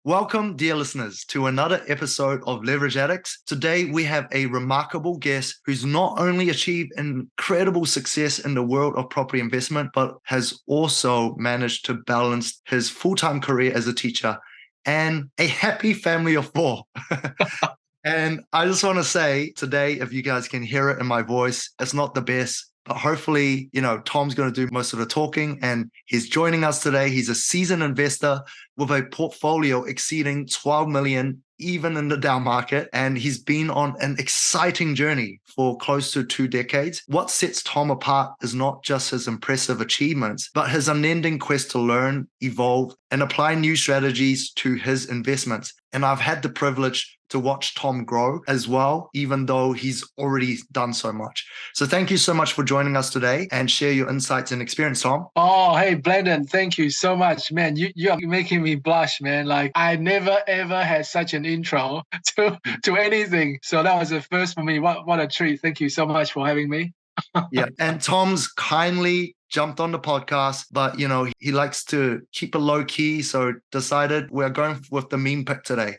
Welcome, dear listeners, to another episode of Leverage Addicts. Today, we have a remarkable guest who's not only achieved incredible success in the world of property investment, but has also managed to balance his full-time career as a teacher and a happy family of four. And I just want to say today, if you guys can hear it in my voice, it's not the best. But hopefully, Tom's going to do most of the talking and he's joining us today. He's a seasoned investor with a portfolio exceeding 12 million, even in the down market. And he's been on an exciting journey for close to 2 decades. What sets Tom apart is not just his impressive achievements, but his unending quest to learn, evolve, and apply new strategies to his investments. And I've had the privilege to watch Tom grow as well, even though he's already done so much. So thank you so much for joining us today and share your insights and experience, Tom. Oh, hey, Blendon, thank you so much, man. You're making me blush, man. Like I never, ever had such an intro to anything. So that was the first for me. What a treat. Thank you so much for having me. Yeah. And Tom's kindly jumped on the podcast, but he likes to keep it low key. So decided we're going with the meme pick today.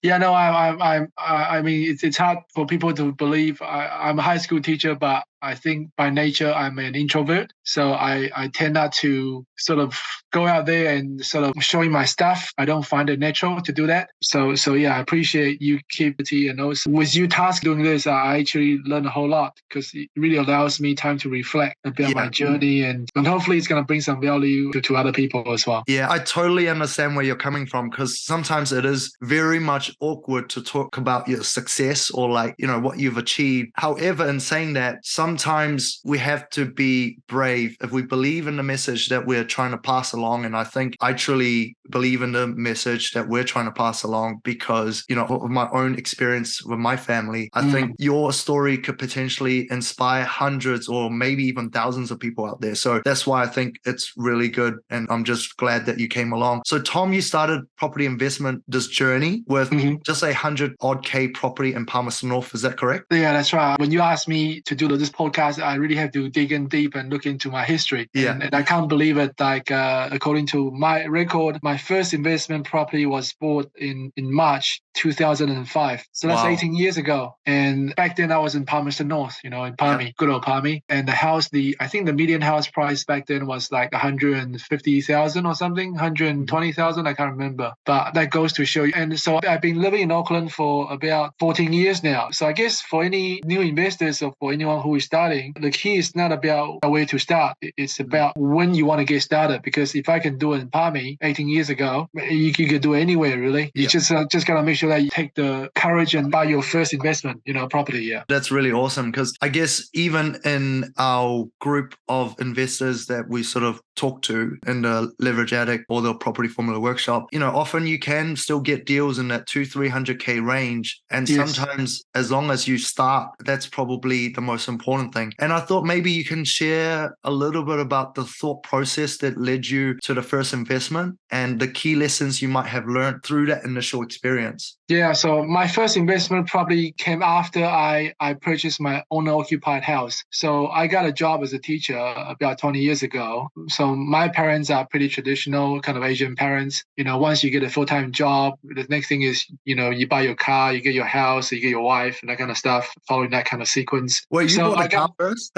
Yeah, no, I mean, it's hard for people to believe. I'm a high school teacher, but I think by nature I'm an introvert. So I tend not to sort of go out there and sort of showing my stuff. I don't find it natural to do that. So yeah, I appreciate you keep it. And also with you task doing this, I actually learn a whole lot because it really allows me time to reflect about my journey and hopefully it's going to bring some value to other people as well. Yeah, I totally understand where you're coming from because sometimes it is very much awkward to talk about your success or what you've achieved. However, in saying that, sometimes we have to be brave if we believe in the message that we're trying to pass along. And I think I truly believe in the message that we're trying to pass along because, of my own experience with my family, I think your story could potentially inspire hundreds or maybe even thousands of people out there. So that's why I think it's really good. And I'm just glad that you came along. So Tom, you started property investment, this journey with just 100 odd K property in Palmerston North. Is that correct? Yeah, that's right. When you asked me to do this podcast, I really have to dig in deep and look into my history. Yeah. And I can't believe it. According to my record, my first investment property was bought in March 2005. So that's 18 years ago. And back then I was in Palmerston North, in Palmy, good old Palmy. And the house, I think the median house price back then was like 150,000 or something, 120,000. I can't remember. But that goes to show you. And so I've been living in Auckland for about 14 years now. So I guess for any new investors or for anyone who is starting, the key is not about where to start. It's about when you want to get started. Because if I can do it in Palmy 18 years ago, you can do it anywhere, really. You just got to make sure that you take the courage and buy your first investment, property. Yeah. That's really awesome because I guess even in our group of investors that we sort of talk to in the Leverage Addict or the Property Formula Workshop, often you can still get deals in that 200-300K range. And sometimes as long as you start, that's probably the most important thing. And I thought maybe you can share a little bit about the thought process that led you to the first investment and the key lessons you might have learned through that initial experience. Yeah, so my first investment probably came after I purchased my owner-occupied house. So I got a job as a teacher about 20 years ago. So my parents are pretty traditional, kind of Asian parents. Once you get a full-time job, the next thing is, you buy your car, you get your house, you get your wife, and that kind of stuff, following that kind of sequence. Wait, you bought a car first?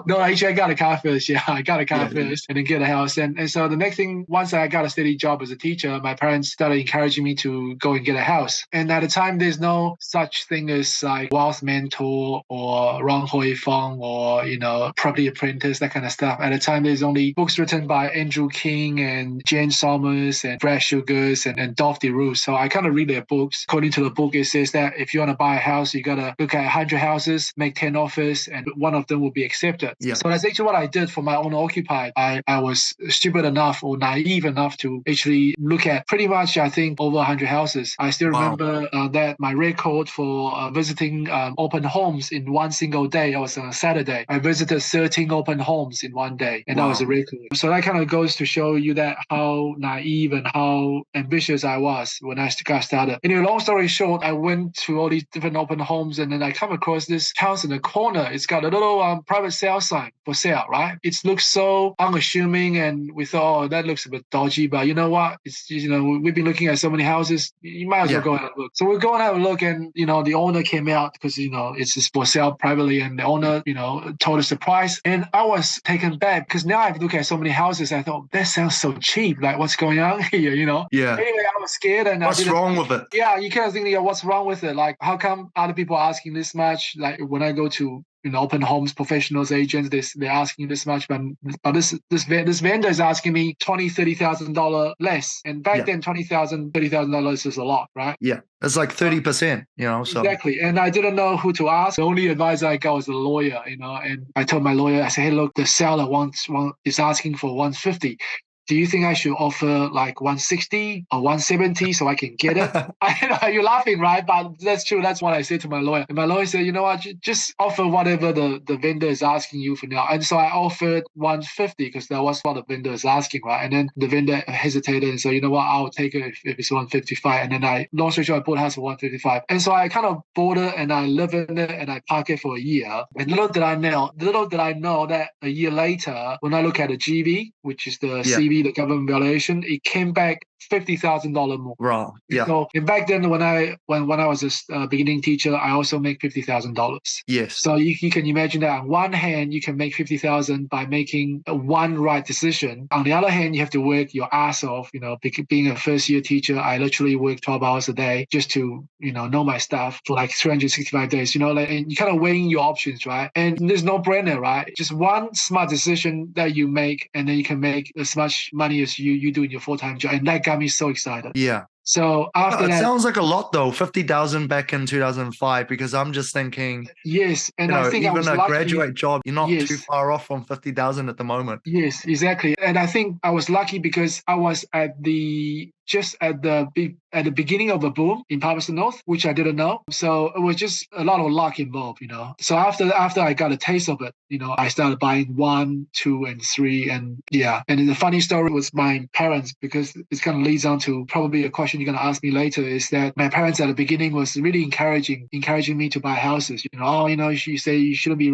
No, actually I got a car first. Yeah, I got a car first and then get a house. And so the next thing, once I got a steady job as a teacher, my parents started encouraging me to go and get a house. And at the time, there's no such thing as like Wealth Mentor or Ron Hui Fong or, Property Apprentice, that kind of stuff. At the time, there's only books written by Andrew King and Jane Somers and Brad Sugars and Dolph DeRoos. So I kind of read their books. According to the book, it says that if you want to buy a house, you got to look at 100 houses, make 10 offers, and one of them will be accepted. Yeah. So that's actually what I did for my own occupied. I was stupid enough or naive enough to actually look at pretty much, I think, over 100 houses. I still remember that my record for visiting open homes in one single day, it was on a Saturday. I visited 13 open homes in one day, and that was a record. So So that kind of goes to show you that how naive and how ambitious I was when I got started. Anyway, long story short, I went to all these different open homes, and then I come across this house in the corner. It's got a little private sale sign for sale, right? It looks so unassuming, and we thought, oh, that looks a bit dodgy, but you know what? It's, you know, we've been looking at so many houses, you might as well go and have a look. So we go and have a look, and, you know, the owner came out because, you know, it's just for sale privately, and the owner, you know, told us the price. And I was taken back because now I've looked at so many houses, I thought, that sounds so cheap. Like, what's going on here, you know? Yeah. Anyway, I was scared, and what's wrong with it? Yeah, you kind of think, yeah, what's wrong with it? Like, how come other people are asking this much? Like, when I go to, you know, open homes, professionals, agents, they're asking this much, but this vendor is asking me $20,000-$30,000 less. And back then, $20,000-$30,000 is a lot, right? Yeah, it's like 30%, you know. So exactly. And I didn't know who to ask. The only advice I got was a lawyer, you know. And I told my lawyer, I said, hey, look, the seller is asking for 150. Do you think I should offer like 160 or 170 so I can get it? I know you're laughing, right? But that's true. That's what I said to my lawyer. And my lawyer said, you know what, just offer whatever the vendor is asking you for now. And so I offered 150 because that was what the vendor is asking, right? And then the vendor hesitated and said, you know what, I'll take it if it's 155. And then long story short, I bought the house for 155. And so I kind of bought it and I live in it and I park it for a year. And little did I know that a year later, when I look at the GV, which is the CV, the government valuation, it came back $50,000 more. Right. Yeah. So and back then, when I was a beginning teacher, I also make $50,000. Yes. So you can imagine that on one hand, you can make $50,000 by making one right decision. On the other hand, you have to work your ass off. You know, being a first year teacher, I literally work 12 hours a day just to, you know my stuff for like 365 days. You know, like, and you kind of weighing your options, right? And there's no brainer, right? Just one smart decision that you make, and then you can make as much money as you do in your full-time job. And that got me so excited. Yeah. So after that, it sounds like a lot though, 50,000 back in 2005, because I'm just thinking, yes, and I think even I was a lucky. graduate job, you're not too far off from 50,000 at the moment. Yes, exactly. And I think I was lucky because I was just at the beginning of a boom in Palmerston North, which I didn't know. So it was just a lot of luck involved, you know. So after I got a taste of it, you know, I started buying 1, 2, and 3, and yeah. And the funny story was my parents, because this kind of leads on to probably a question you're going to ask me later, is that my parents at the beginning was really encouraging me to buy houses. You know, you say you shouldn't be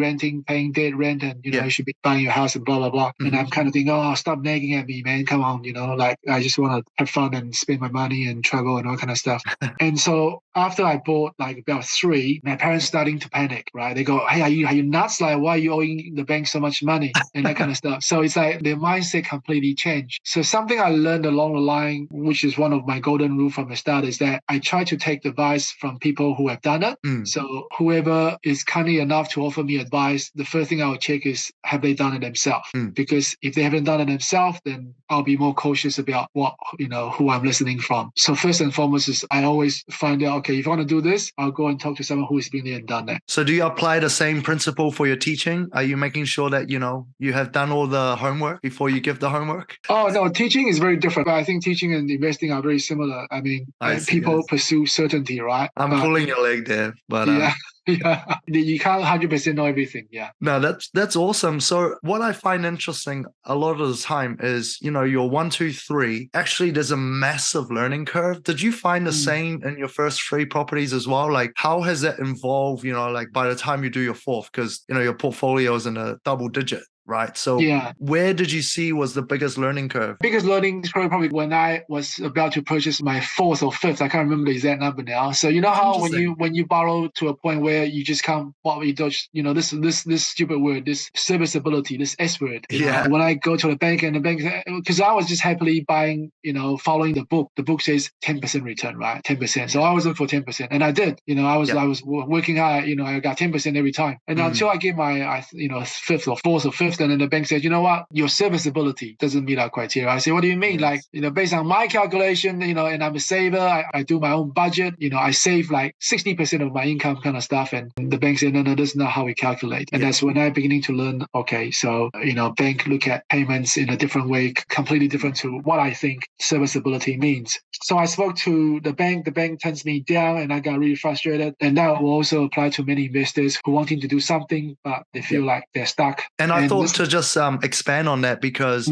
paying dead rent, and you should be buying your house and blah blah blah. Mm-hmm. And I'm kind of thinking, oh, stop nagging at me, man. Come on, you know, like I just want to have fun and spend my money and travel and all kind of stuff. And so after I bought like about 3, my parents starting to panic, right? They go, hey, are you nuts? Like, why are you owing the bank so much money and that kind of stuff? So it's like their mindset completely changed. So something I learned along the line, which is one of my golden rule from the start, is that I try to take the advice from people who have done it. So whoever is kindly enough to offer me advice, the first thing I will check is, have they done it themselves? Because if they haven't done it themselves, then I'll be more cautious about who I'm listening from. So first and foremost is I always find out, okay, if I want to do this, I'll go and talk to someone who has been there and done that. So do you apply the same principle for your teaching? Are you making sure that, you have done all the homework before you give the homework? Oh, no, teaching is very different. But I think teaching and investing are very similar. I mean, people pursue certainty, right? I'm pulling your leg there, but yeah. Yeah, you can't 100% know everything. Yeah. No, that's awesome. So what I find interesting a lot of the time is, your 1, 2, 3, actually there's a massive learning curve. Did you find the same in your first 3 properties as well? Like, how has that evolved, like by the time you do your 4th, because, your portfolio is in a double digit. Right. So where did you see was the biggest learning curve? Biggest learning curve probably when I was about to purchase my 4th or 5th. I can't remember the exact number now. So you know how when you borrow to a point where you just can't, this stupid word, this serviceability, this S word. Yeah. When I go to the bank and the bank, because I was just happily buying, following the book. The book says 10% return, right? 10%. So I always look for 10%, and I did. I was working hard. I got 10% every time, and until I get my 5th or 4th or 5th. And then the bank said, you know what, your serviceability doesn't meet our criteria. I say, what do you mean? Yes. Like, based on my calculation, and I'm a saver, I do my own budget, I save like 60% of my income kind of stuff. And the bank said, no, that's not how we calculate. And that's when I'm beginning to learn, okay, so, bank look at payments in a different way, completely different to what I think serviceability means. So I spoke to the bank turns me down, and I got really frustrated. And that will also apply to many investors who wanting to do something, but they feel like they're stuck. And I thought thought to just expand on that, because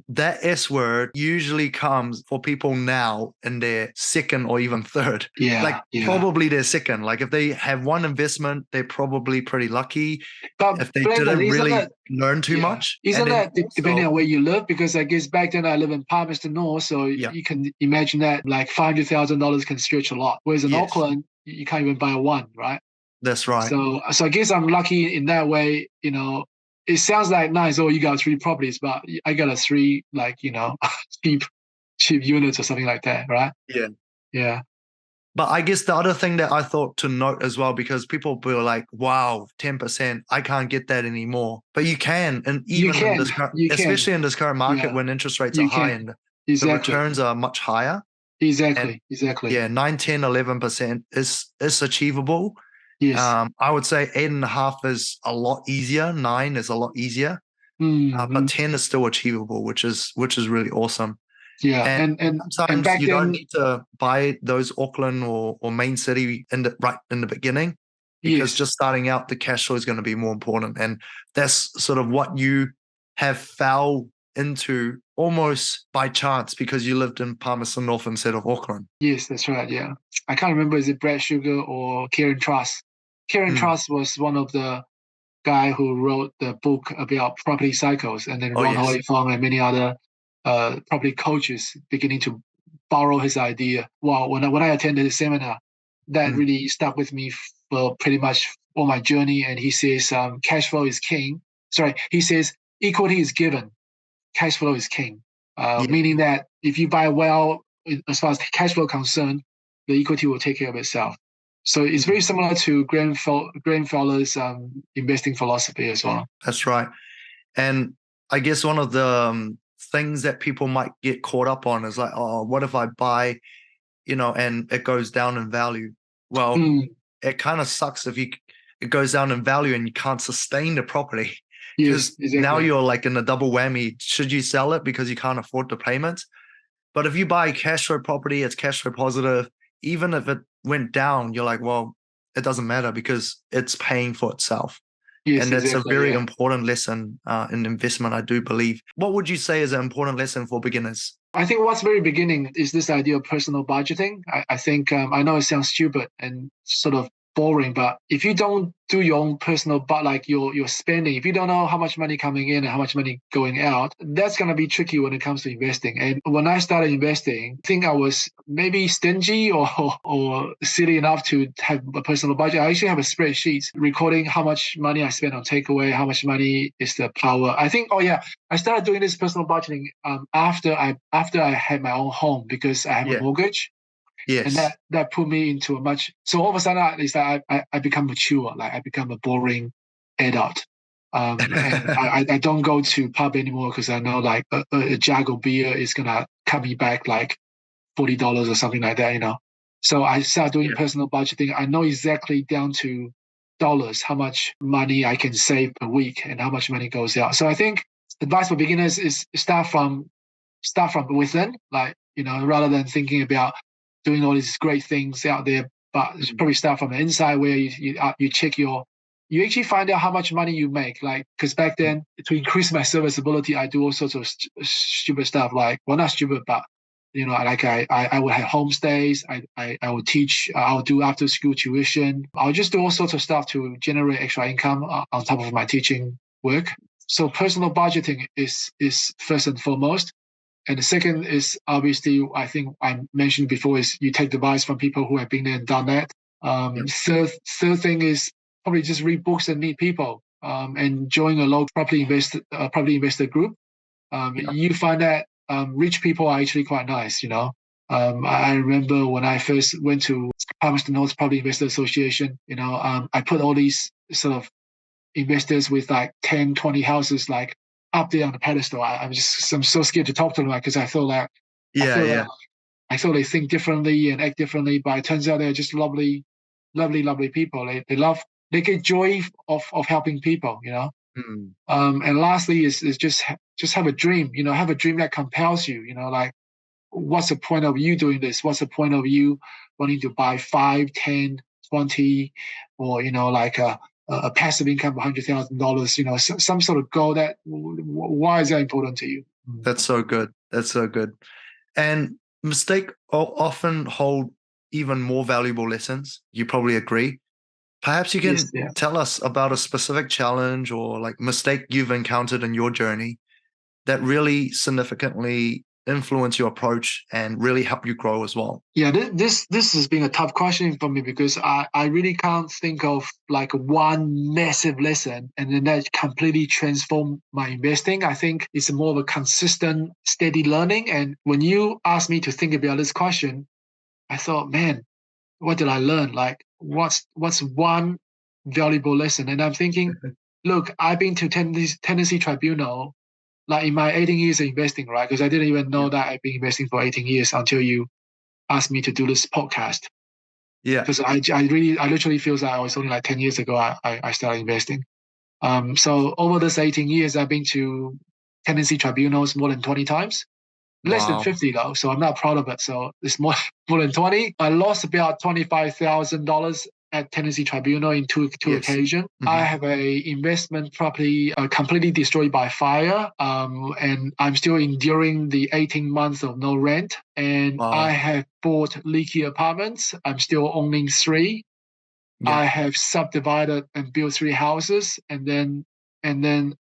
that S word usually comes for people now in their second or even third. Probably their second. Like if they have one investment, they're probably pretty lucky. But if they Brandon, didn't really learn too much. Isn't that depending on where you live? Because I guess back then I live in Palmerston North, so you can imagine that like $500,000 can stretch a lot. Whereas in Auckland, you can't even buy one, right? That's right. So I guess I'm lucky in that way. You know, it sounds like nice. Oh, you got 3 properties, but I got a 3 like cheap units or something like that, right? Yeah. But I guess the other thing that I thought to note as well, because people were like, wow, 10%, I can't get that anymore. But you can, and even in this especially in this current market when interest rates are high and the returns are much higher. Exactly. Yeah, 9, 10, 11% is achievable. Yes. I would say 8.5 is a lot easier. 9 is a lot easier. But 10 is still achievable, which is really awesome. Yeah, and sometimes back you then, don't need to buy those Auckland or main city right in the beginning, because just starting out, the cash flow is going to be more important. And that's sort of what you have fell into almost by chance, because you lived in Palmerston North instead of Auckland. Yes, that's right. Yeah, I can't remember, is it Brad Sugar or Kieran Truss? Kieran Truss was one of the guy who wrote the book about property cycles, and then Ron Holyfong and many other property coaches beginning to borrow his idea. Well, when I attended the seminar, that really stuck with me for pretty much all my journey. And he says cash flow is king. Sorry, he says equity is given, cash flow is king. Meaning that if you buy well, as far as cash flow concerned, the equity will take care of itself. So it's very similar to Graham Fowler's investing philosophy as well. That's right. And I guess one of the things that people might get caught up on is like, oh, what if I buy, and it goes down in value? Well, it kind of sucks if it goes down in value and you can't sustain the property. Yes, exactly. Now you're like in a double whammy. Should you sell it because you can't afford the payments? But if you buy cash flow property, it's cash flow positive. Even if it went down, you're like, well, it doesn't matter because it's paying for itself. Yes, and that's a very important lesson in investment, I do believe. What would you say is an important lesson for beginners? I think what's very beginning is this idea of personal budgeting. I think I know it sounds stupid and sort of boring, but if you don't do your own personal like your spending, if you don't know how much money coming in and how much money going out, that's going to be tricky when it comes to investing. And when I started investing, I think I was maybe stingy or silly enough to have a personal budget. I actually have a spreadsheet recording how much money I spend on takeaway, how much money is the power. I think, I started doing this personal budgeting after I had my own home, because I have a mortgage. Yes. And that put me into a much. So all of a sudden, it's like I become mature. Like I become a boring adult. And I don't go to pub anymore because I know like a jug of beer is gonna cut me back like $40 or something like that. So I start doing personal budgeting. I know exactly down to dollars how much money I can save per week and how much money goes out. So I think advice for beginners is start from within, like rather than thinking about doing all these great things out there, but probably start from the inside where you check you actually find out how much money you make. Like, because back then, to increase my serviceability, I do all sorts of stupid stuff. Like, well, not stupid, but like I would have homestays. I would teach. I'll do after school tuition. I'll just do all sorts of stuff to generate extra income on top of my teaching work. So personal budgeting is first and foremost. And the second is obviously, I think I mentioned before, is you take advice from people who have been there and done that. Third thing is probably just read books and meet people, and join a local property investor group. You find that rich people are actually quite nice. I remember when I first went to Palmerston North Property Investor Association. I put all these sort of investors with like 10, 20 houses like up there on the pedestal. I'm so scared to talk to them because I feel like I feel they think differently and act differently, but it turns out they're just lovely people. They get joy of helping people. And lastly is just have a dream. Have a dream that compels you. Like, what's the point of you doing this? What's the point of you wanting to buy 5, 10, 20, or like a passive income of $100,000. Some sort of goal. Why is that important to you? That's so good. That's so good. And mistake often hold even more valuable lessons. You probably agree. Perhaps you Yes, can yeah. tell us about a specific challenge or like mistake you've encountered in your journey that really significantly influence your approach and really help you grow as well. Yeah, this has been a tough question for me because I really can't think of like one massive lesson and then that completely transformed my investing. I think it's more of a consistent, steady learning. And when you asked me to think about this question, I thought, man, what did I learn? Like, what's one valuable lesson? And I'm thinking, look, I've been to Tennessee Tribunal like in my 18 years of investing, right? Because I didn't even Yeah. know that I've been investing for 18 years until you asked me to do this podcast. Yeah. Because I literally feel that I was only like 10 years ago I started investing. So over this 18 years, I've been to Tennessee tribunals more than 20 times. Less than Wow. 50 though, so I'm not proud of it. So it's more than 20. I lost about $25,000 at Tennessee Tribunal in two Yes. occasions. I have a investment property completely destroyed by fire, and I'm still enduring the 18 months of no rent. And I Wow. have bought leaky apartments. I'm still owning three. Yeah. I have subdivided and built three houses, and then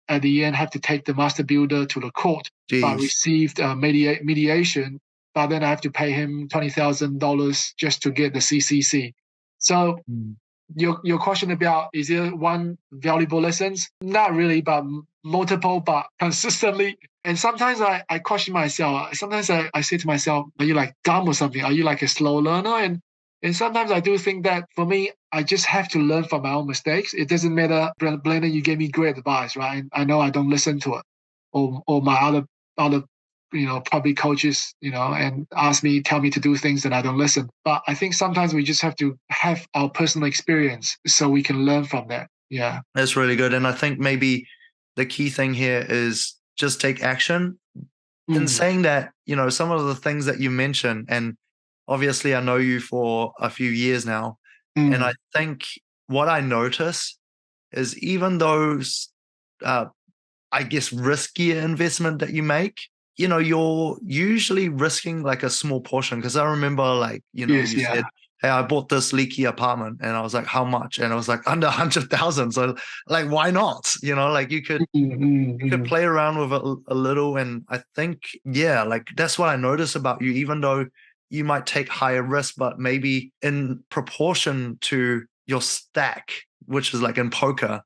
at the end have to take the master builder to the court. But Jeez. received mediation, but then I have to pay him $20,000 just to get the CCC. So Mm. your question about is there one valuable lessons? Not really, but multiple, but consistently. And sometimes I question myself. Sometimes I say to myself, are you like dumb or something? Are you like a slow learner? And sometimes I do think that for me, I just have to learn from my own mistakes. It doesn't matter, Brendan, you gave me great advice, right? I know I don't listen to it. Or my other probably coaches, and tell me to do things and I don't listen. But I think sometimes we just have to have our personal experience so we can learn from that. Yeah. That's really good. And I think maybe the key thing here is just take action. In Mm. saying that, some of the things that you mentioned, and obviously I know you for a few years now, and I Mm. think what I notice is even those, I guess, riskier investment that you make, you're usually risking like a small portion. Because I remember, like, Yes. you Yeah. said, "Hey, I bought this leaky apartment," and I was like, "How much?" And I was like, "Under 100,000." So, like, why not? Like Mm, mm, you could mm. play around with it a little. And I think, yeah, like that's what I notice about you. Even though you might take higher risk, but maybe in proportion to your stack, which is like in poker,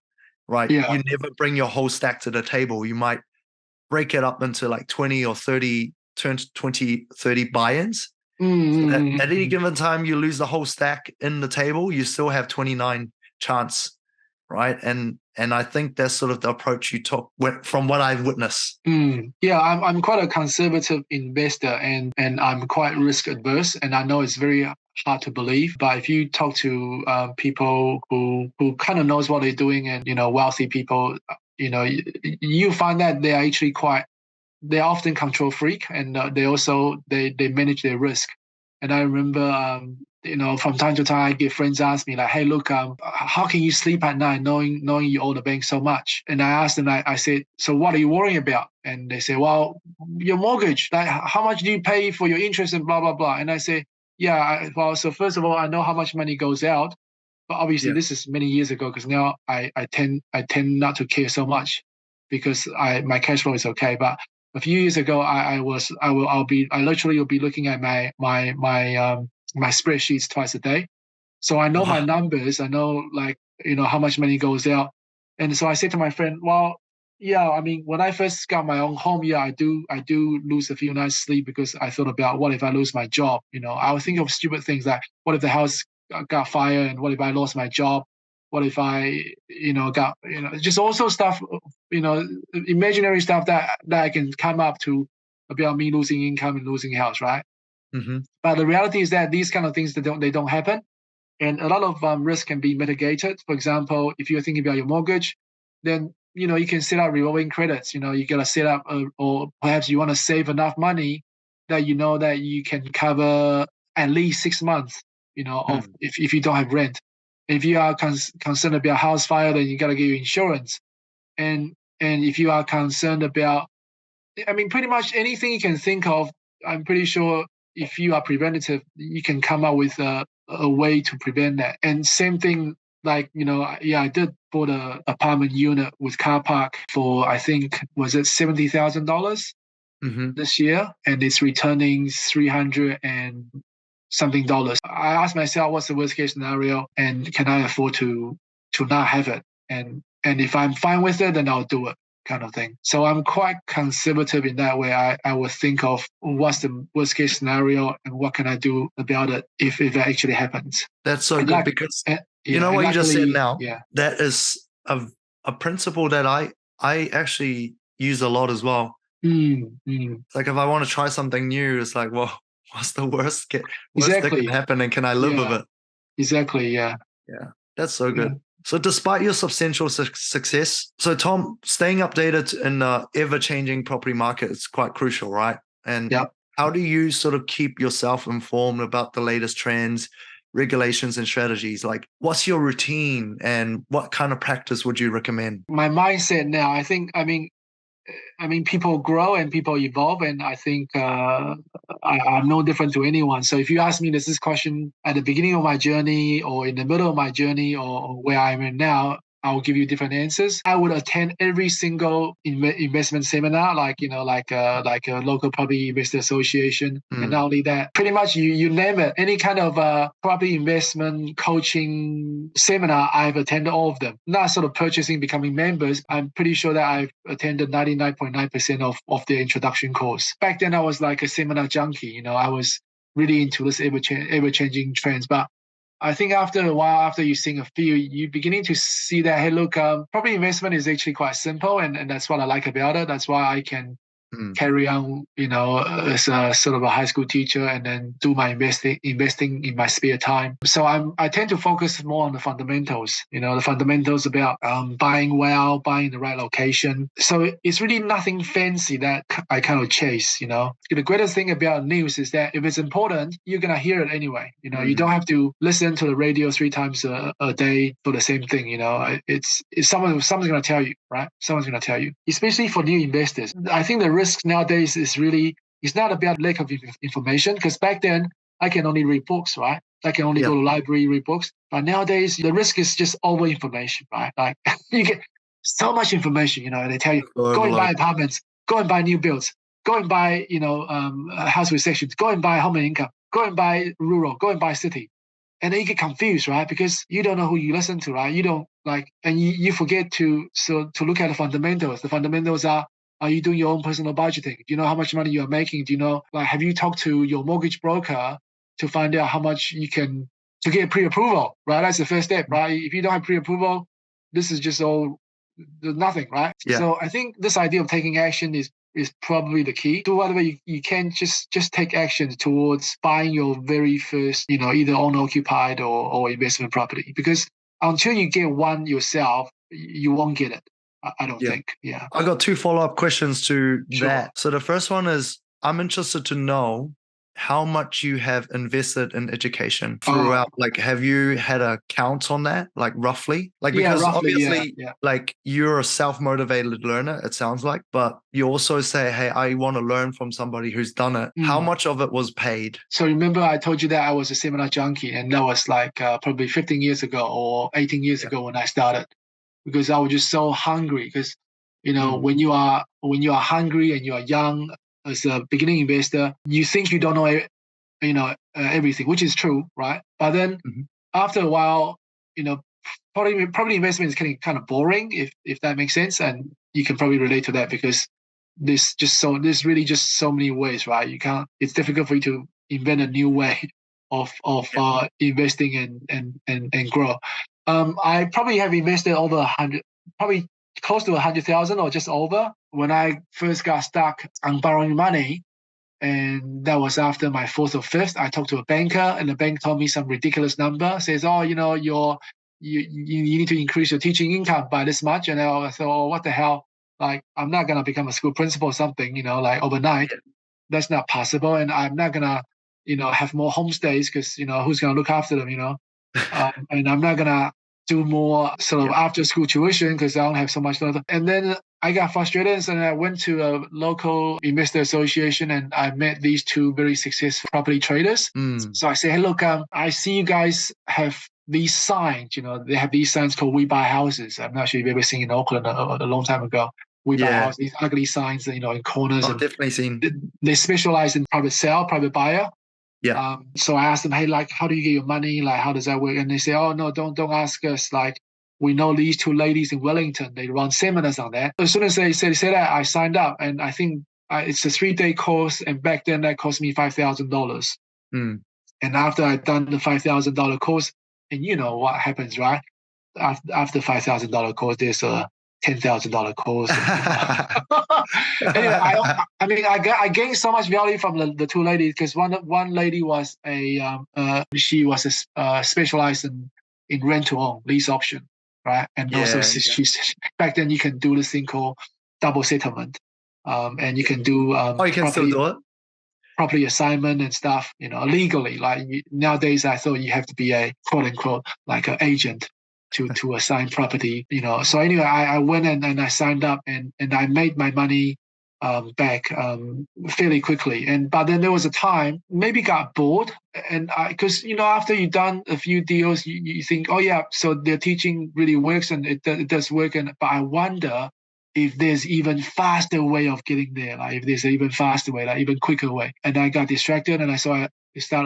right? Yeah. You never bring your whole stack to the table. You might break it up into like 20 or 30, 20, 30 buy-ins. Mm, So that mm, at mm, any mm. given time you lose the whole stack in the table, you still have 29 chance, right? And I think that's sort of the approach you took from what I've witnessed. Yeah, I'm quite a conservative investor and I'm quite risk adverse, and I know it's very hard to believe. But if you talk to people who kind of knows what they're doing, and wealthy people, you find that they're actually they're often control freak, and they manage their risk. And I remember, from time to time, I get friends ask me like, "Hey, look, how can you sleep at night knowing you owe the bank so much?" And I asked them, I said, "So what are you worrying about?" And they say, "Well, your mortgage. Like, how much do you pay for your interest and blah blah blah?" And I say, "Yeah, well, so first of all, I know how much money goes out, but obviously Yeah. this is many years ago because now I tend not to care so much because my cash flow is okay. But a few years ago, I literally will be looking at my spreadsheets twice a day, so I know my Wow. numbers. I know like how much money goes out, and so I said to my friend, well, yeah, I mean when I first got my own home, yeah, I do lose a few nights sleep because I thought about what if I lose my job. I would think of stupid things like what if the house got fire, and what if I lost my job. What if I, got, just also stuff, imaginary stuff that I can come up to about me losing income and losing health, right? Hmm. But the reality is that these kind of things they don't happen, and a lot of risk can be mitigated. For example, if you're thinking about your mortgage, then you can set up revolving credits. You gotta set up, or perhaps you want to save enough money that you know that you can cover at least 6 months. Of if you don't have rent. If you are concerned about house fire, then you got to get your insurance. And if you are concerned about, I mean, pretty much anything you can think of, I'm pretty sure if you are preventative, you can come up with a way to prevent that. And same thing, like, I did bought a apartment unit with car park for, I think, was it $70,000 this year, and it's returning 300 and something dollars. I asked myself, what's the worst case scenario, and can I afford to not have it? And if I'm fine with it, then I'll do it, kind of thing. So I'm quite conservative in that way. I would think of what's the worst case scenario and what can I do about it if it actually happens. That's so good because you know what you just said now? Yeah. That is a principle that I actually use a lot as well. Like if I want to try something new, it's like, well, what's the worst that can happen, and can I live with it? Exactly. Yeah. Yeah. That's so good. So despite your substantial success, so Tom, staying updated in the ever-changing property market is quite crucial, right? And how do you sort of keep yourself informed about the latest trends, regulations, and strategies? Like, what's your routine and what kind of practice would you recommend? My mindset now, I mean, people grow and people evolve, and I think I'm no different to anyone. So if you ask me this question at the beginning of my journey or in the middle of my journey or where I'm in now, I will give you different answers. I would attend every single investment seminar, like a local property investor association, and not only that, pretty much you name it, any kind of property investment coaching seminar, I've attended all of them. Not sort of purchasing, becoming members. I'm pretty sure that I've attended 99.9% of the introduction course. Back then, I was like a seminar junkie. I was really into this ever-changing trends, but I think after a while, after you seeing a few, you're beginning to see that, hey, look, property investment is actually quite simple, and that's what I like about it. That's why I can carry on, as a sort of a high school teacher and then do my investing in my spare time. So I tend to focus more on the fundamentals, the fundamentals about buying well, buying the right location. So it's really nothing fancy that I kind of chase, The greatest thing about news is that if it's important, you're going to hear it anyway. You don't have to listen to the radio 3 times a day for the same thing, It's someone's going to tell you, right? Someone's going to tell you, especially for new investors. I think the risk nowadays is really, it's not about lack of information, because back then I can only read books, right? I can only go to library, read books. But nowadays the risk is just over information, right? Like you get so much information, and they tell you, go and buy apartments, go and buy new builds, go and buy, house with sections, go and buy home and income, go and buy rural, go and buy city. And then you get confused, right? Because you don't know who you listen to, right? You don't and you forget to look at the fundamentals. The fundamentals are you doing your own personal budgeting? Do you know how much money you are making? Do you know, have you talked to your mortgage broker to find out how much you can, to get pre-approval, right? That's the first step, right? If you don't have pre-approval, this is just all nothing, right? Yeah. So I think this idea of taking action is probably the key. Do whatever you can, just take action towards buying your very first, either owner-occupied or investment property. Because until you get one yourself, you won't get it. I don't think. Yeah. I got 2 follow-up questions to that. So the first one is, I'm interested to know how much you have invested in education throughout. Like, have you had a count on that, like roughly? Like, because roughly, obviously, like, you're a self-motivated learner, it sounds like, but you also say, hey, I want to learn from somebody who's done it. How much of it was paid? So remember I told you that I was a seminar junkie, and that was like probably 15 years ago or 18 years ago when I started. Because I was just so hungry. Because when you are hungry and you are young as a beginning investor, you think you don't know everything, which is true, right? But then after a while, property investment is getting kind of boring, if that makes sense, and you can probably relate to that, because there's really just so many ways, right? It's difficult for you to invent a new way of investing and grow. I probably have invested over 100, probably close to 100,000 or just over, when I first got stuck on borrowing money. And that was after my 4th or 5th. I talked to a banker, and the bank told me some ridiculous number. Says, oh, you need to increase your teaching income by this much. And I thought, oh, what the hell? Like, I'm not gonna become a school principal or something, like overnight. That's not possible. And I'm not gonna, have more homestays, because who's gonna look after them? and I'm not gonna do more sort of Yeah. after school tuition because I don't have so much time. And then I got frustrated, and I went to a local investor association, and I met these two very successful property traders. So I say, hey, look, I see you guys have these signs. They have these signs called "We Buy Houses." I'm not sure if you've ever seen in Auckland a long time ago. We buy Yeah. houses. These ugly signs, in corners, I've and definitely seen. they specialize in private sale, private buyer. Yeah. So I asked them, hey, like, how do you get your money? Like, how does that work? And they say, oh no, don't ask us. Like, we know these two ladies in Wellington. They run seminars on that. As soon as they say that, I signed up, and I think it's a 3-day course. And back then, that cost me $5,000. Mm. And after I'd done the $5,000 course, and you know what happens, right? After $5,000 course, there's a $10,000 course. Anyway, I gained so much value from the two ladies because one lady was she was specialized in rent to own lease option, right? And also Yeah. she's back then you can do this thing called double settlement, and you can do Oh, you can still do it? property assignment and stuff, legally. Like nowadays, I thought you have to be a quote unquote like an agent to assign property. So anyway, I went and I signed up, and I made my money back fairly quickly. But then there was a time maybe got bored, and because after you've done a few deals, you think, oh yeah, so their teaching really works, and it does work. But I wonder if there's even faster way of getting there, like if there's an even faster way, like even quicker way. And I got distracted, and I started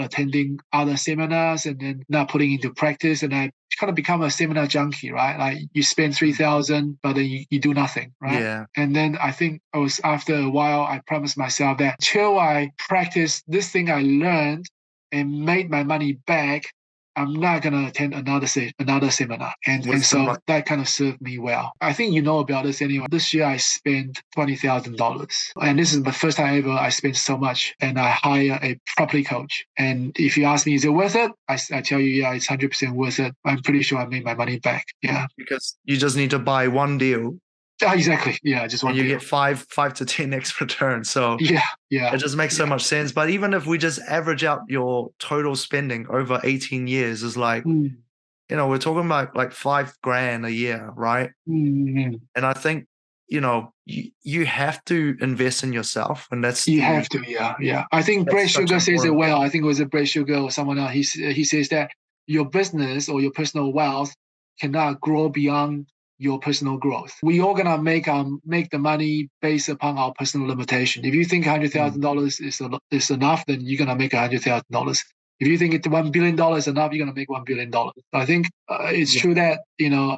attending other seminars and then not putting into practice. And I kind of become a seminar junkie, right? Like you spend 3,000, but then you do nothing, right? Yeah. And then I think it was after a while, I promised myself that till I practice this thing I learned and made my money back, I'm not gonna attend another seminar, and Wisdom, so right? that kind of served me well. I think you know about this anyway. This year I spent $20,000, and this is the first time ever I spent so much. And I hire a property coach. And if you ask me, is it worth it? I tell you, yeah, it's 100% worth it. I'm pretty sure I made my money back. Yeah, Because you just need to buy one deal, exactly. Yeah, just one and you deal. get 5 to 10x returns. So Yeah. it just makes so much sense. But even if we just average out your total spending over 18 years, is like, we're talking about like $5,000 a year, right? Mm. And I think, you have to invest in yourself, and You have to, yeah. I think Brad that's such Sugar says it important. well. I think it was a Brad Sugar or someone else. He says that your business or your personal wealth cannot grow beyond your personal growth. We all gonna make the money based upon our personal limitation. If you think $100,000 is enough, then you're gonna make $100,000. If you think it's $1 billion enough, you're gonna make $1 billion. I think it's true that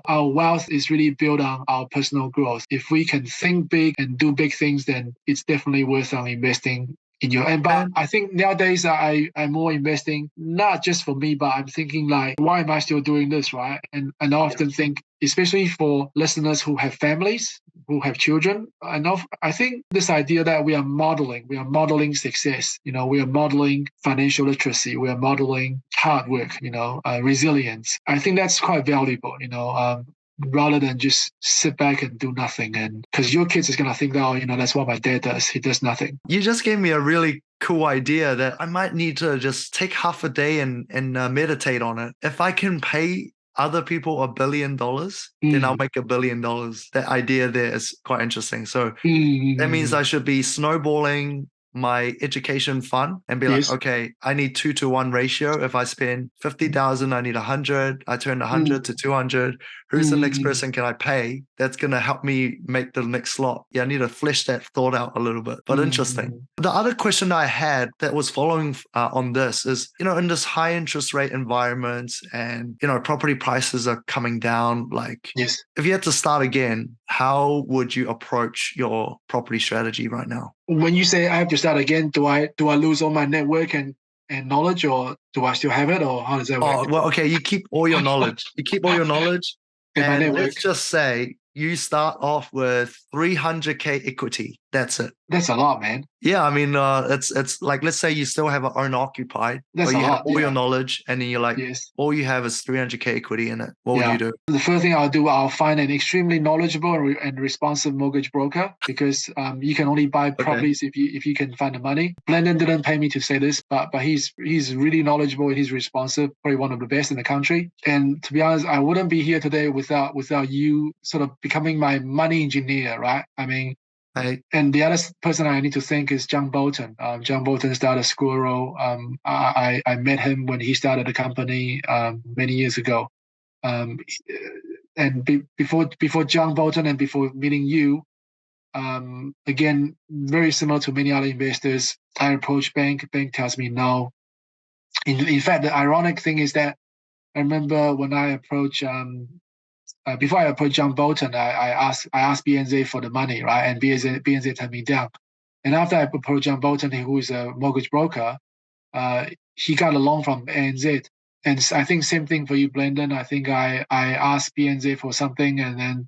our wealth is really built on our personal growth. If we can think big and do big things, then it's definitely worth investing in your end. But I think nowadays I'm more investing not just for me, but I'm thinking like, why am I still doing this, right? And I often think, especially for listeners who have families, who have children, I think this idea that we are modeling success. We are modeling financial literacy. We are modeling hard work. Resilience. I think that's quite valuable. Rather than just sit back and do nothing. And because your kids is going to think, oh, that's what my dad does. He does nothing. You just gave me a really cool idea that I might need to just take half a day and meditate on it. If I can pay other people $1 billion, then I'll make $1 billion. That idea there is quite interesting. So that means I should be snowballing my education fund and be like, okay, I need 2-to-1 ratio. If I spend 50,000, I need 100. I turn 100 to 200. Who's the next person can I pay that's going to help me make the next slot? Yeah, I need to flesh that thought out a little bit, but interesting. The other question I had that was following on this is, in this high interest rate environment and, property prices are coming down, like if you had to start again, how would you approach your property strategy right now? When you say I have to start again, do I lose all my network and knowledge, or do I still have it, or how does that work? Oh, well, okay, you keep all your knowledge. You keep all your knowledge. And let's just say you start off with 300K equity. That's it. That's a lot, man. Yeah, I mean, it's like, let's say you still have an owner occupied, That's but a you have lot. all Yeah. your knowledge, and then you're like, Yes. all you have is 300K equity in it. What would Yeah. you do? The first thing I'll do, I'll find an extremely knowledgeable and responsive mortgage broker, because you can only buy Okay. properties if you can find the money. Blendon didn't pay me to say this, but he's really knowledgeable and he's responsive, probably one of the best in the country. And to be honest, I wouldn't be here today without you sort of becoming my money engineer, right? I mean, Hey, and the other person I need to thank is John Bolton. John Bolton started Squirrel. I met him when he started the company many years ago. Um, and before John Bolton and before meeting you, again, very similar to many other investors, I approach bank. Bank tells me no. In fact, the ironic thing is that I remember when I approached before I approached John Bolton, I asked BNZ for the money, right? And BNZ turned me down. And after I approached John Bolton, who is a mortgage broker, he got a loan from BNZ. And I think same thing for you, Blendon. I think I asked BNZ for something and then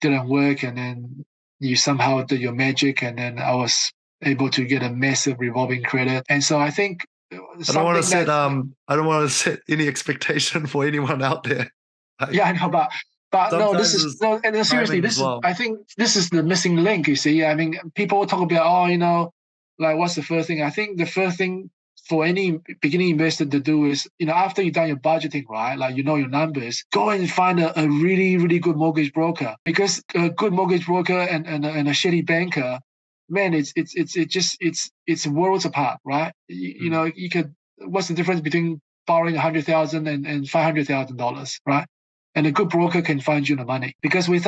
didn't work, and then you somehow did your magic, and then I was able to get a massive revolving credit. And so I think I don't want to something set that I don't want to set any expectation for anyone out there. Like, yeah, I know, but no, this sometimes is it's no, and seriously, timing as this is, well. I think this is the missing link. You see, I mean, people talk about, oh, like what's the first thing? I think the first thing for any beginning investor to do is, after you've done your budgeting, right, like your numbers, go and find a really really good mortgage broker, because a good mortgage broker and a shitty banker, man, it's worlds apart, right? You could, what's the difference between borrowing 100,000 and $500,000, right? And a good broker can find you the money, because with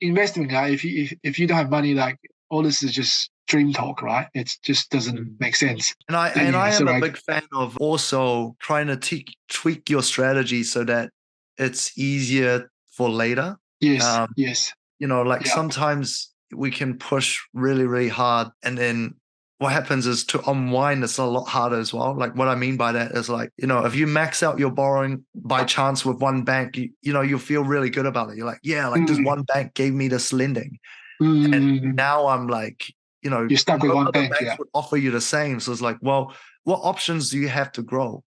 investing, if you don't have money, like all this is just dream talk, right? It just doesn't make sense. And I So am a like, big fan of also trying to tweak your strategy so that it's easier for later. yes, Um, yes, like yeah, sometimes we can push really, really hard, and then what happens is to unwind it's a lot harder as well. Like what I mean by that is like, if you max out your borrowing by chance with one bank, you'll feel really good about it. You're like, yeah, like this mm, one bank gave me this lending. And mm, now I'm like, you're stuck with no one other bank, banks yeah, would offer you the same. So it's like, well, what options do you have to grow?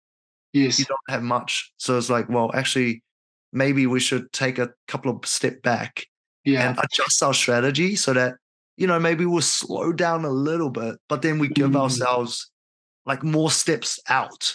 You yes, don't have much. So it's like, well, actually, maybe we should take a couple of step back yeah, and adjust our strategy so that, maybe we'll slow down a little bit, but then we give mm, ourselves like more steps out.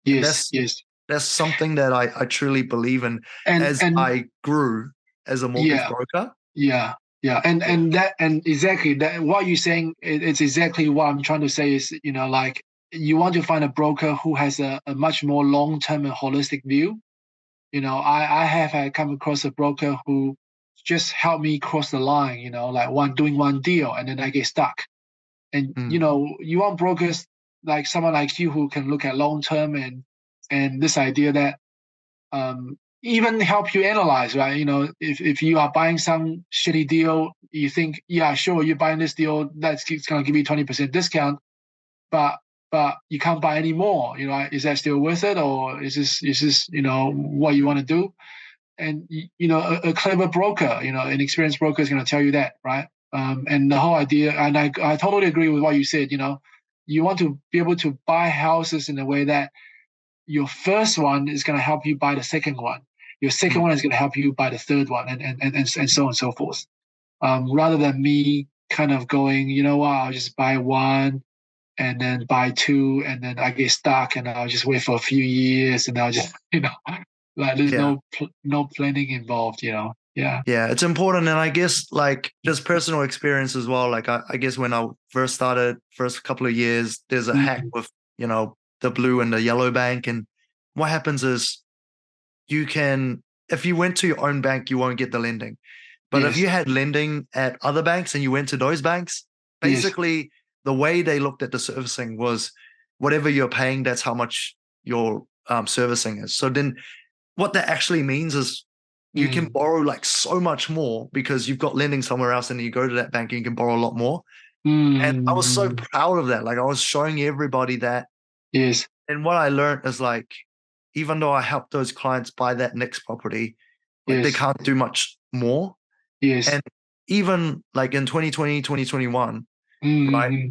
And yes, that's yes, something that I truly believe in as and I grew as a mortgage yeah, broker. yeah, yeah, Yeah. and exactly that. What you're saying, it's exactly what I'm trying to say. Is, like, you want to find a broker who has a much more long term and holistic view. I have had come across a broker who just helped me cross the line. Like doing one deal, and then I get stuck. And Mm. you want brokers like someone like you who can look at long term, and this idea that even help you analyze, right? If you are buying some shitty deal, you think, yeah, sure, you're buying this deal that's going to give you 20% discount, but you can't buy any more. Is that still worth it, or is this what you want to do? And a clever broker, an experienced broker is going to tell you that, right? And the whole idea, and I totally agree with what you said. You want to be able to buy houses in a way that your first one is going to help you buy the second one. Your second Mm. one is going to help you buy the third one, and so on and so forth. Rather than me kind of going, what, I'll just buy one and then buy two, and then I get stuck, and I'll just wait for a few years, and I'll just, like there's Yeah. no planning involved. Yeah. Yeah, it's important. And I guess like just personal experience as well. Like I guess when I first started, first couple of years, there's a hack Mm, with, the blue and the yellow bank. And what happens is you can, if you went to your own bank, you won't get the lending. But if yes. you had lending at other banks and you went to those banks, Yes. basically the way they looked at the servicing was whatever you're paying, that's how much your servicing is. So then what that actually means is you can Mm, borrow like so much more because you've got lending somewhere else, and you go to that bank and you can borrow a lot more. And I was so mm, proud of that. Like I was showing everybody that. yes. And what I learned is like, even though I helped those clients buy that next property, like they Yes. can't do much more. Yes. And even like in 2020, 2021, right? Mm-hmm.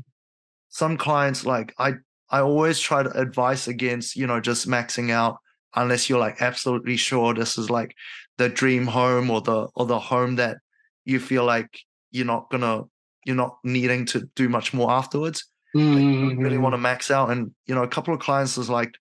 Some clients, like I always try to advise against, just maxing out unless you're like absolutely sure this is like the dream home or the home that you feel like you're not gonna you're not needing to do much more afterwards. Like you don't really want Mm-hmm. to max out. And a couple of clients is like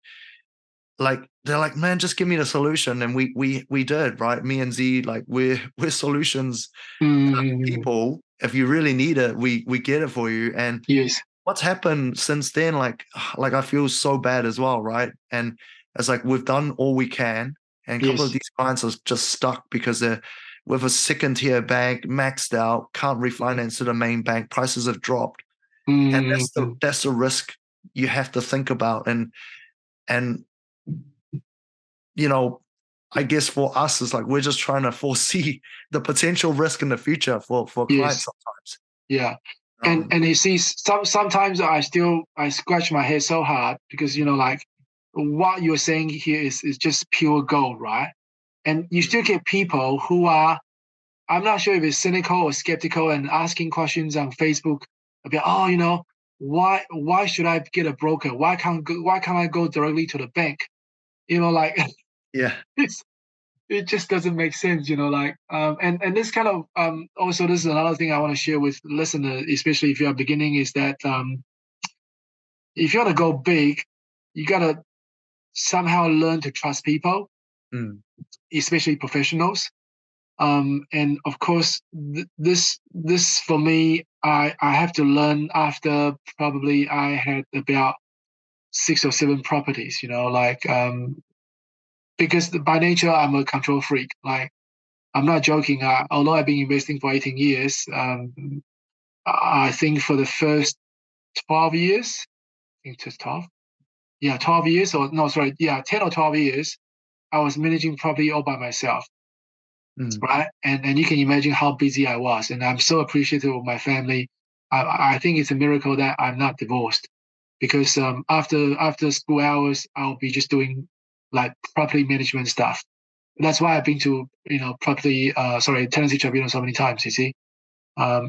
they're like, man, just give me the solution. And we did, right? Me and Z, like we're solutions Mm-hmm. people. If you really need it, we get it for you. And Yes. what's happened since then, like I feel so bad as well, right? And it's like we've done all we can, and a couple of Yes. these clients are just stuck because they're with a second tier bank, maxed out, can't refinance to the main bank, prices have dropped. And that's the Mm-hmm. that's the risk you have to think about. And you know, I guess for us, it's like we're just trying to foresee the potential risk in the future for clients Yes. sometimes. Yeah. Um, And you see, sometimes I scratch my head so hard because like what you're saying here is just pure gold, right? And you still get people who are, I'm not sure if it's cynical or skeptical and asking questions on Facebook about, oh, why should I get a broker? Why can't I go directly to the bank? Like yeah. it's it just doesn't make sense, like and this kind of also this is another thing I want to share with listeners, especially if you're beginning, is that if you want to go big, you gotta somehow learn to trust people, Mm, especially professionals. And of course, this for me, I have to learn after probably I had about 6 or 7 properties, like because by nature I'm a control freak. Like I'm not joking. Although I've been investing for 18 years, I think for the first 12 years, I think it's 12. Yeah, 12 years or no, sorry. Yeah, 10 or 12 years, I was managing property all by myself, mm, right? And you can imagine how busy I was. And I'm so appreciative of my family. I think it's a miracle that I'm not divorced because after school hours, I'll be just doing like property management stuff. That's why I've been to, tenancy tribunal so many times, you see.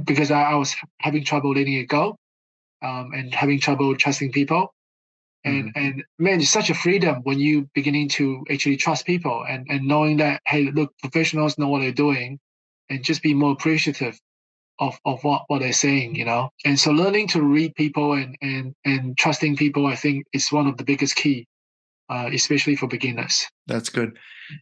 Because I was having trouble letting it go, and having trouble trusting people. And mm. and man, it's such a freedom when you beginning to actually trust people and knowing that, hey, look, professionals know what they're doing, and just be more appreciative of what they're saying. And so learning to read people and trusting people, I think, is one of the biggest key, especially for beginners. That's good.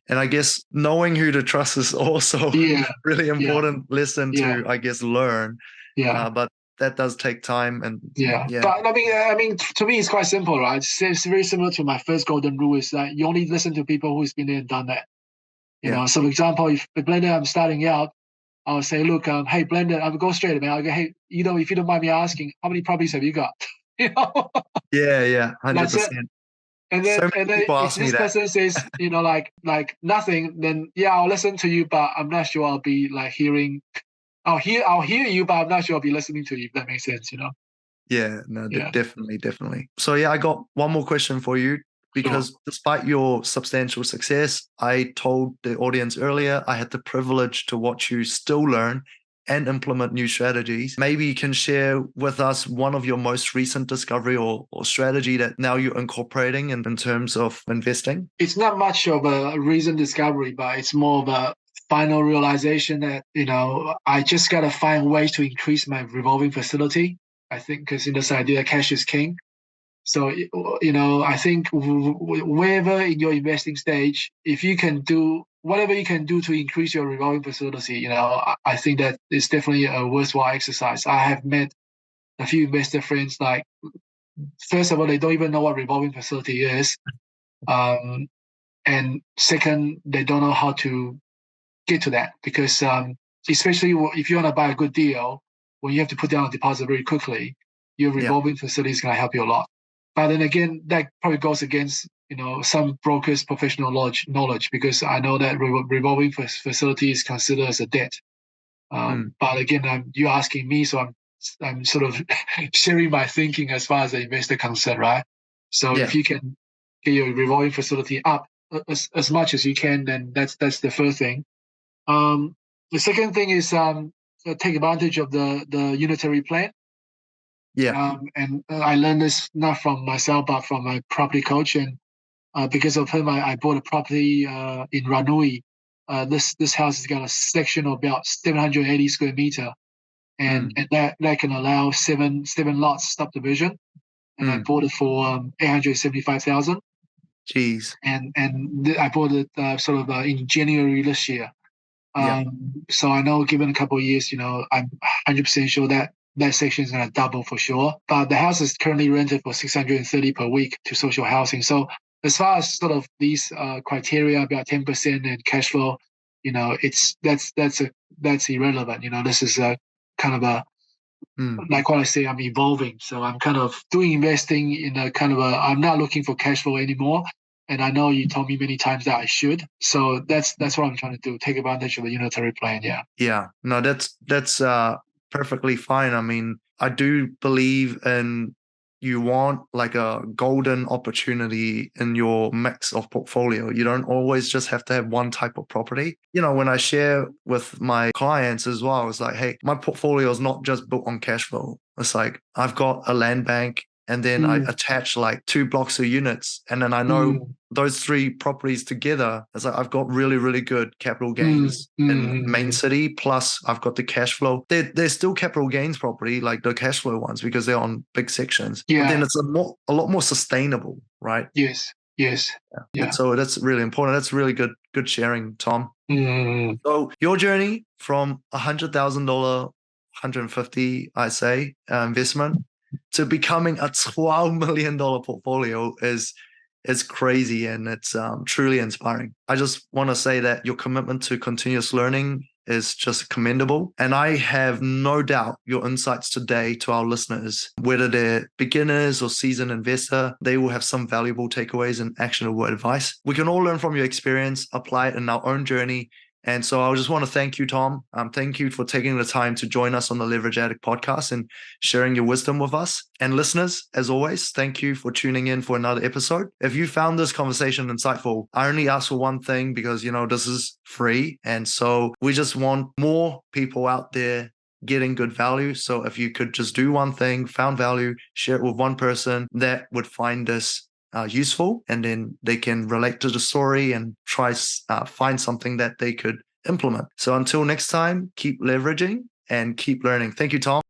And I guess knowing who to trust is also Yeah, really yeah, important lesson yeah, to, I guess, learn. yeah. But that does take time. And Yeah, yeah, but I mean, to me, it's quite simple, right? It's very similar to my first golden rule: is that you only listen to people who's been there and done that. yeah, So, for example, if Blender, I'm starting out, I'll say, look, hey, Blender, I'll go straight, man. I'll go, hey, if you don't mind me asking, how many properties have you got? you know, yeah, that's it. 100%. And So then many and then people if ask me this that. person says, like nothing, then yeah, I'll listen to you, but I'm not sure I'll be like hearing. I'll hear you, but I'm not sure I'll be listening to you. If that makes sense. Yeah, no, Yeah, definitely, definitely. So yeah, I got one more question for you sure. because despite your substantial success, I told the audience earlier I had the privilege to watch you still learn and implement new strategies. Maybe you can share with us one of your most recent discovery or strategy that now you're incorporating in terms of investing. It's not much of a recent discovery, but it's more of a final realization that I just gotta find ways to increase my revolving facility. I think because in this idea, cash is king. So I think wherever in your investing stage, if you can do whatever you can do to increase your revolving facility, I think that it's definitely a worthwhile exercise. I have met a few investor friends, like, first of all, they don't even know what revolving facility is. Um, and second, they don't know how to get to that because, especially if you want to buy a good deal, when you have to put down a deposit very quickly, your Yeah. revolving facility is going to help you a lot. But then again, that probably goes against some brokers' professional knowledge, because I know that revolving facility is considered as a debt. Mm. But again, you're asking me, so I'm sort of sharing my thinking as far as the investor concerned, right? So Yeah. if you can get your revolving facility up as much as you can, then that's the first thing. Um, The second thing is take advantage of the unitary plan. Yeah. And I learned this not from myself, but from my property coach. And because of him, I bought a property in Ranui. This house has got a section of about 780 square meter, and that can allow seven lots subdivision. And I bought it for 875,000. Jeez. And I bought it sort of in January this year. Yeah. So I know, given a couple of years, I'm 100% sure that that section is going to double for sure. But the house is currently rented for 630 per week to social housing. So as far as sort of these criteria, about 10% and cash flow, that's irrelevant. This is a kind of a like what I say, I'm evolving. So I'm kind of doing investing in a kind of I'm not looking for cash flow anymore. And I know you told me many times that I should. So that's what I'm trying to do. Take advantage of the unitary plan. Yeah. Yeah. No, that's perfectly fine. I mean, I do believe in you want like a golden opportunity in your mix of portfolio. You don't always just have to have one type of property. When I share with my clients as well, it's like, hey, my portfolio is not just built on cash flow. It's like I've got a land bank and then I attach like 2 blocks of units. And then I know those 3 properties together, it's like I've got really, really good capital gains in main city. Plus I've got the cash flow. They're still capital gains property, like the cash flow ones, because they're on big sections. Yeah. But then it's a lot more sustainable, right? Yes. Yeah. So that's really important. That's really good sharing, Tom. Mm. So your journey from $100,000, 150, I say, investment to becoming a $12 million portfolio is crazy, and it's truly inspiring. I just want to say that your commitment to continuous learning is just commendable. And I have no doubt your insights today to our listeners, whether they're beginners or seasoned investor, they will have some valuable takeaways and actionable advice. We can all learn from your experience, apply it in our own journey. And so I just want to thank you, Tom. Thank you for taking the time to join us on the Leverage Addict podcast and sharing your wisdom with us. And listeners, as always, thank you for tuning in for another episode. If you found this conversation insightful, I only ask for one thing because, this is free. And so we just want more people out there getting good value. So if you could just do one thing, found value, share it with one person that would find this useful, and then they can relate to the story and try find something that they could implement. So until next time, keep leveraging and keep learning. Thank you, Tom.